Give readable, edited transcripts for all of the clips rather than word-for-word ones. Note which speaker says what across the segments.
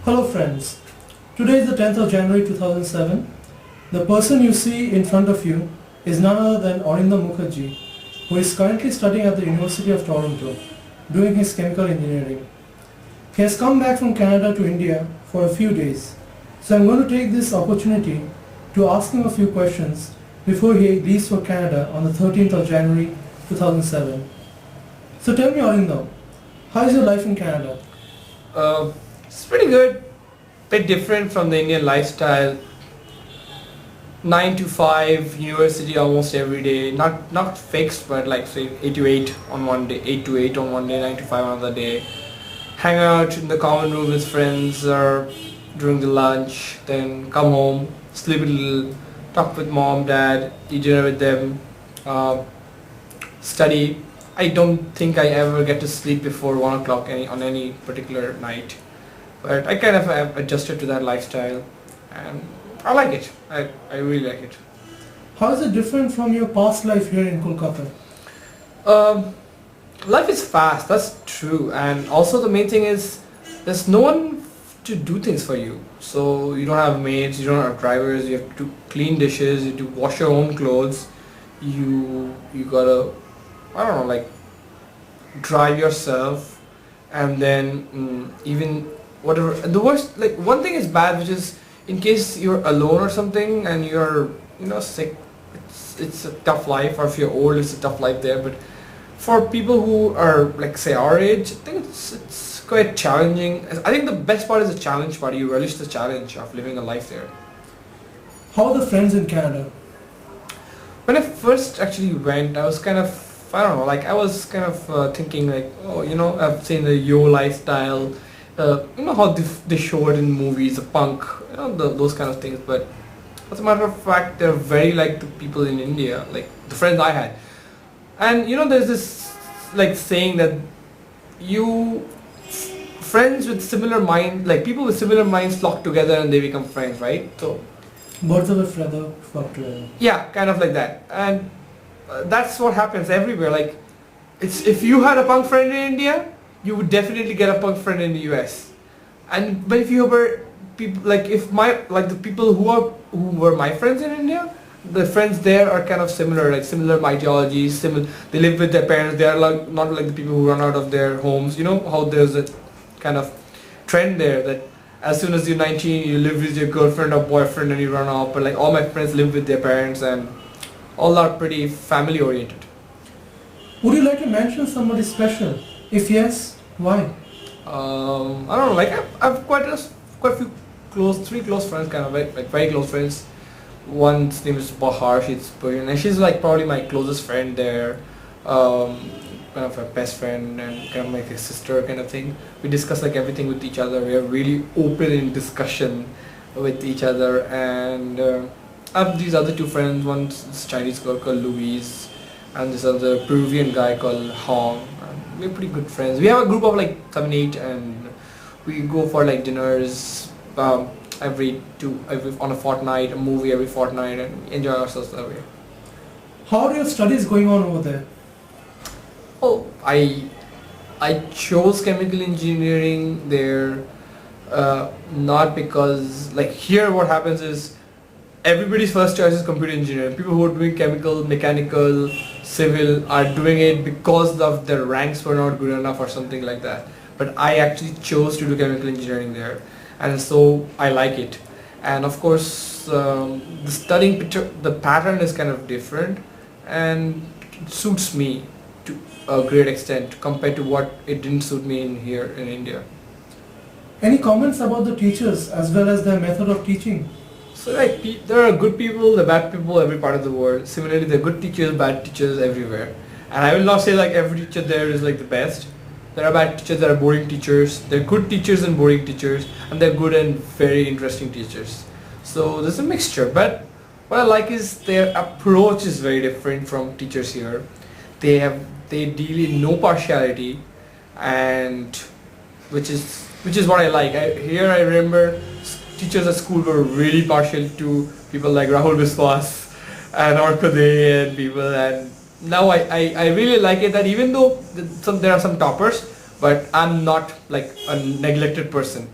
Speaker 1: Hello friends, today is the 10th of January 2007. The person you see in front of you is none other than Arindam Mukherjee, who is currently studying at the University of Toronto, doing his chemical engineering. He has come back from Canada to India for a few days, so I'm going to take this opportunity to ask him a few questions before he leaves for Canada on the 13th of January 2007. So tell me Arindam, how is your life in Canada?
Speaker 2: It's pretty good, bit different from the Indian lifestyle. 9 to 5, university almost every day, not fixed, but like say 8 to 8 on one day, 8 to 8 on one day, 9 to 5 on another day. Hang out in the common room with friends or during the lunch, then come home, sleep a little, talk with mom, dad, eat dinner with them, study. I don't think I ever get to sleep before 1 o'clock on any particular night. But I kind of have adjusted to that lifestyle and I like it. I really like it.
Speaker 1: How is it different from your past life here in Kolkata?
Speaker 2: Life is fast, that's true, and also the main thing is there's no one to do things for you. So you don't have maids, you don't have drivers, you have to clean dishes, you have to wash your own clothes, you gotta, I don't know, like drive yourself, and then even whatever. The worst, like one thing is bad, which is in case you're alone or something and you're sick, it's a tough life, or if you're old it's a tough life there. But for people who are like say our age, I think it's quite challenging. I think the best part is the challenge part. You relish the challenge of living a life there.
Speaker 1: How are the friends in Canada?
Speaker 2: When I first actually went, I was kind of, I don't know, like I was kind of thinking like, oh, I've seen the yo lifestyle, how they show it in movies, the punk, those kind of things. But as a matter of fact, they're very like the people in India, like the friends I had. And there's this like saying that friends with similar mind, like people with similar minds flock together and they become friends, right? So
Speaker 1: birds of a feather flock together.
Speaker 2: Yeah, kind of like that. And that's what happens everywhere. Like, if you had a punk friend in India, you would definitely get a punk friend in the US. But if you were people like the people who were my friends in India, the friends there are kind of similar, like similar ideologies, similar. They live with their parents. They are like not like the people who run out of their homes. You know how there's a kind of trend there that as soon as you're 19, you live with your girlfriend or boyfriend and you run off. But like all my friends live with their parents and all are pretty family oriented.
Speaker 1: Would you like to mention somebody special? If yes, why?
Speaker 2: I don't know. Like I've quite a few three close friends, kind of like very close friends. One's name is Bahar. She's Korean, and she's like probably my closest friend there. Kind of a best friend and kind of like a sister kind of thing. We discuss like everything with each other. We are really open in discussion with each other, and I have these other two friends. One's this Chinese girl called Louise, and this other Peruvian guy called Hong. And we're pretty good friends. We have a group of like 7, 8, and we go for like dinners on a fortnight, a movie every fortnight, and we enjoy ourselves that way.
Speaker 1: How are your studies going on over there?
Speaker 2: Oh, I chose chemical engineering there not because like here what happens is everybody's first choice is computer engineering. People who are doing chemical, mechanical, civil are doing it because of their ranks were not good enough or something like that. But I actually chose to do chemical engineering there, and so I like it. And of course the studying the pattern is kind of different and it suits me to a great extent compared to what it didn't suit me here in India.
Speaker 1: Any comments about the teachers as well as their method of teaching?
Speaker 2: So like there are good people, there are bad people every part of the world. Similarly, there are good teachers, bad teachers everywhere. And I will not say like every teacher there is like the best. There are bad teachers, there are boring teachers, there are good teachers and boring teachers, and there are good and very interesting teachers. So there's a mixture, but what I like is their approach is very different from teachers here. They deal in no partiality, and which is what I like. Here I remember teachers at school were really partial to people like Rahul Biswas and Orkade and people, and now I really like it that even though there are some toppers, but I'm not like a neglected person.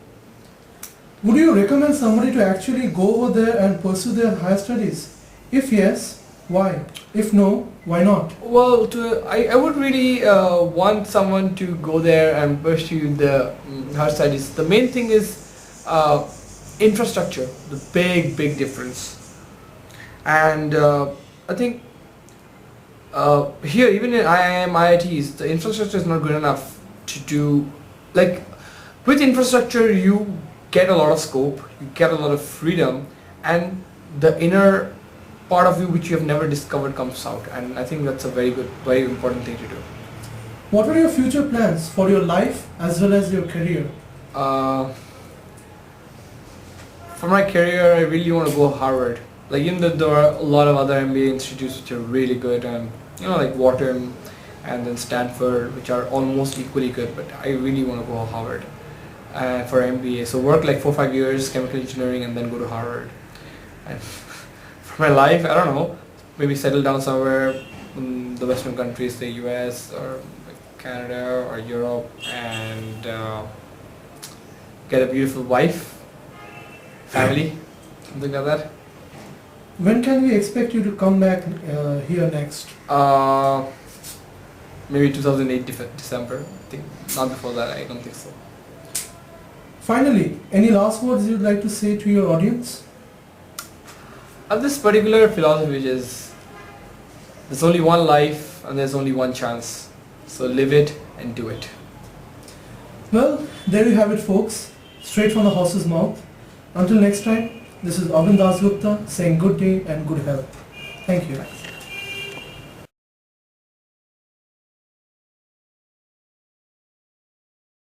Speaker 1: Would you recommend somebody to actually go over there and pursue their higher studies? If yes, why? If no, why not?
Speaker 2: Well, I would really want someone to go there and pursue the higher studies. The main thing is infrastructure, the big difference. And I think here, even in IIM, IITs, the infrastructure is not good enough to do, like, with infrastructure you get a lot of scope, you get a lot of freedom, and the inner part of you which you have never discovered comes out, and I think that's a very good, very important thing to do.
Speaker 1: What are your future plans for your life as well as your career?
Speaker 2: For my career, I really want to go Harvard. Like, even though there are a lot of other MBA institutes which are really good, and like Wharton and then Stanford, which are almost equally good, but I really want to go Harvard for MBA. So work like 4 or 5 years chemical engineering and then go to Harvard. And for my life, I don't know, maybe settle down somewhere in the Western countries, the US or Canada or Europe, and get a beautiful wife, family, something like that.
Speaker 1: When can we expect you to come back here next?
Speaker 2: Maybe 2008 December. I think not before that. I don't think so.
Speaker 1: Finally, any last words you'd like to say to your audience?
Speaker 2: I have this particular philosophy, which is there's only one life and there's only one chance. So live it and do it.
Speaker 1: Well, there you have it, folks. Straight from the horse's mouth. Until next time, this is Abin Dasgupta saying good day and good health. Thank you.